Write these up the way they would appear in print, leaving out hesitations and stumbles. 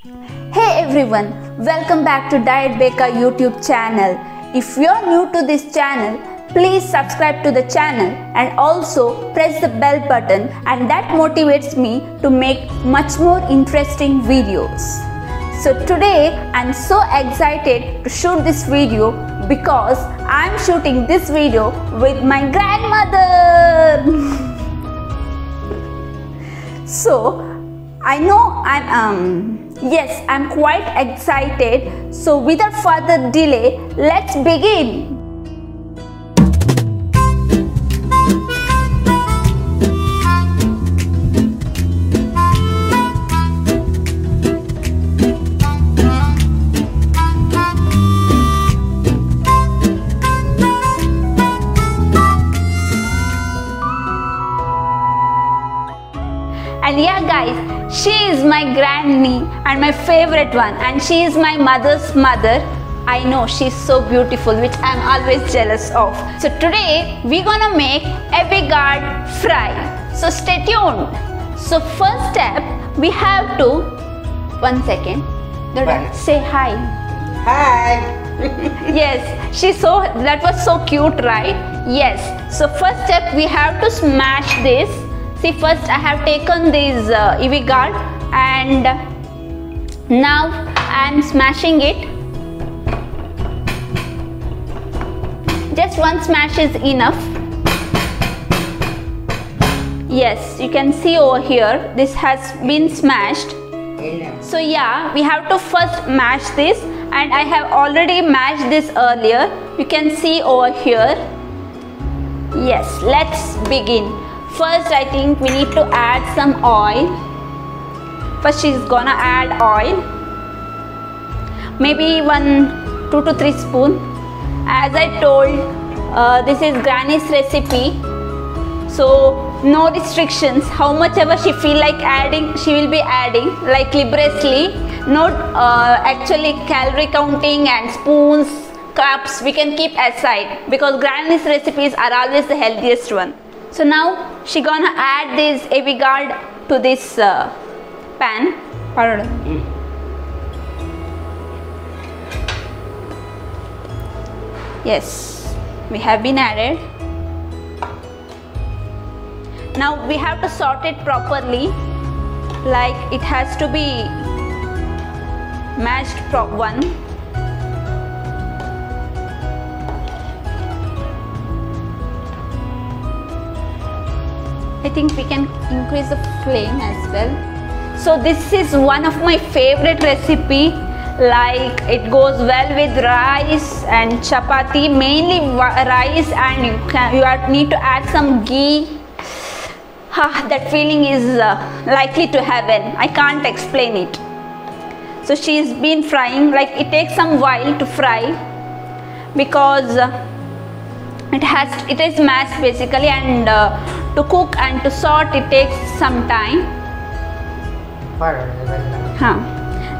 Hey everyone, welcome back to Diet Baker YouTube channel. If you're new to this channel, please subscribe to the channel and also press the bell button, and that motivates me to make much more interesting videos. So today I'm so excited to shoot this video because I'm shooting this video with my grandmother. So I know I'm quite excited. So without further delay, let's begin. And yeah guys, she is my granny and my favorite one, and she is my mother's mother. I know she's so beautiful, which I'm always jealous of. So today we're gonna make Avigard fry. So stay tuned. So first step, we have to, one second, Dada, say hi. Hi. Yes, that was so cute, right? Yes. So first step, we have to smash this. See, first I have taken this Avigard and now I am smashing it. Just one smash is enough. Yes, you can see over here, this has been smashed. So yeah, we have to first mash this, and I have already mashed this earlier. You can see over here. Yes, let's begin. First, I think we need to add some oil. First, she's gonna add oil. Maybe 2 to 3 spoons. As I told, this is Granny's recipe. So, no restrictions. How much ever she feel like adding, she will be adding, like liberously. Not actually calorie counting and spoons, cups, we can keep aside, because Granny's recipes are always the healthiest one. So now she gonna add this Avigard to this pan. Yes, we have been added. Now we have to sort it properly, like it has to be mashed one. I think we can increase the flame as well. So this is one of my favorite recipe. Like it goes well with rice and chapati, mainly rice, and you need to add some ghee. That feeling is likely to heaven. I can't explain it. So she's been frying, like it takes some while to fry because it is mashed basically, and to cook and to sort it takes some time.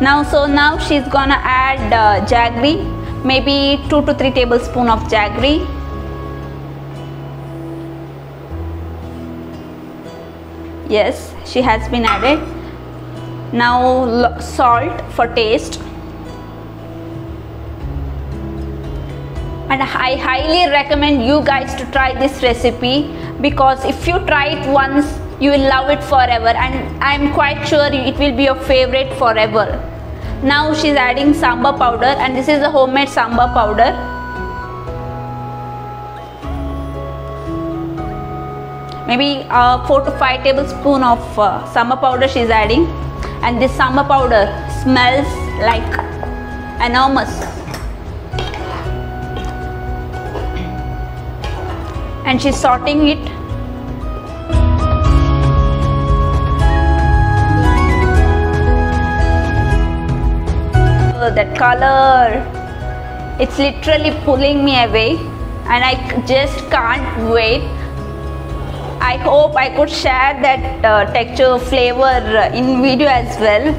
Now she's gonna add jaggery, maybe 2 to 3 tablespoons of jaggery. Yes, she has been added. Now salt for taste. And I highly recommend you guys to try this recipe, because if you try it once, you will love it forever, and I'm quite sure it will be your favorite forever. Now she's adding sambar powder, and this is the homemade sambar powder. Maybe 4 to 5 tablespoons of sambar powder she's adding, and this sambar powder smells like enormous. And she's sorting it. Oh, that color, it's literally pulling me away, and I just can't wait. I hope I could share that texture flavor in video as well.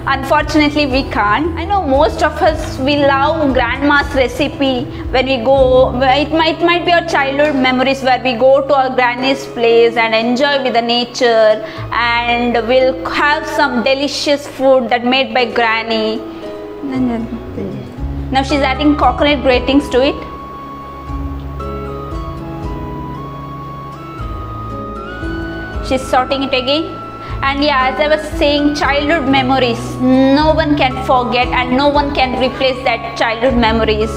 Unfortunately, we can't. I know most of us, we love grandma's recipe when we go. It might be our childhood memories where we go to our granny's place and enjoy with the nature, and we'll have some delicious food that made by granny. Now she's adding coconut gratings to it. She's sorting it again. And yeah, as I was saying, childhood memories, no one can forget and no one can replace that childhood memories.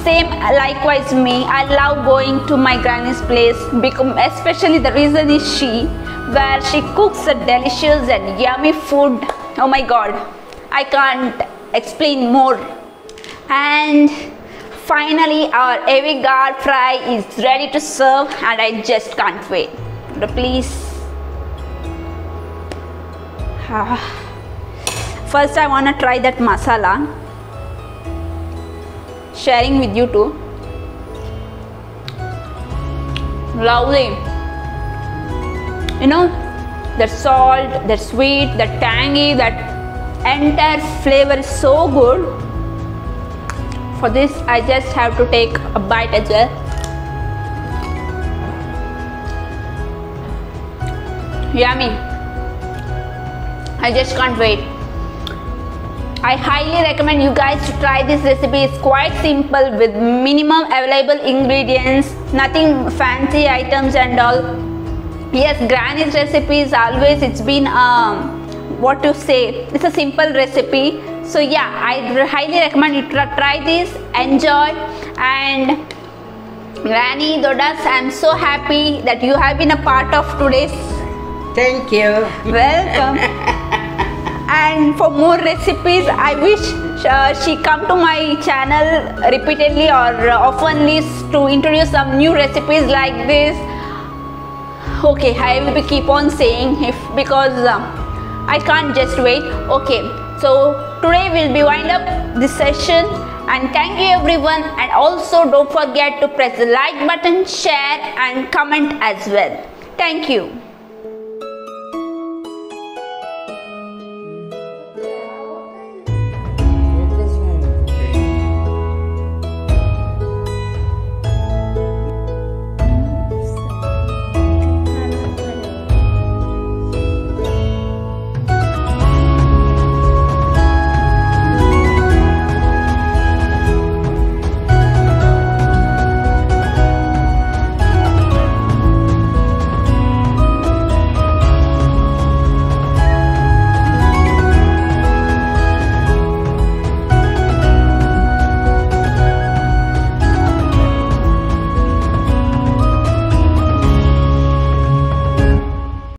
Same likewise me, I love going to my granny's place, especially the reason is where she cooks a delicious and yummy food. Oh my god, I can't explain more. And finally our avocado fry is ready to serve, and I just can't wait. Please. First I want to try that masala, sharing with you too. Lovely. You know, the salt, the sweet, the tangy, that entire flavor is so good. For this I just have to take a bite as well. Yummy. I just can't wait. I highly recommend you guys to try this recipe. It's quite simple with minimum available ingredients, nothing fancy items and all. Yes, granny's recipe is always, it's been what to say, it's a simple recipe. So yeah, I highly recommend you to try this, enjoy. And Granny Dodas, I'm so happy that you have been a part of today's. Thank you. Welcome. And for more recipes, I wish she come to my channel repeatedly or oftenly to introduce some new recipes like this. Okay, I will keep on saying because I can't just wait. Okay, so today we'll be wind up this session, and thank you everyone, and also don't forget to press the like button, share and comment as well. Thank you.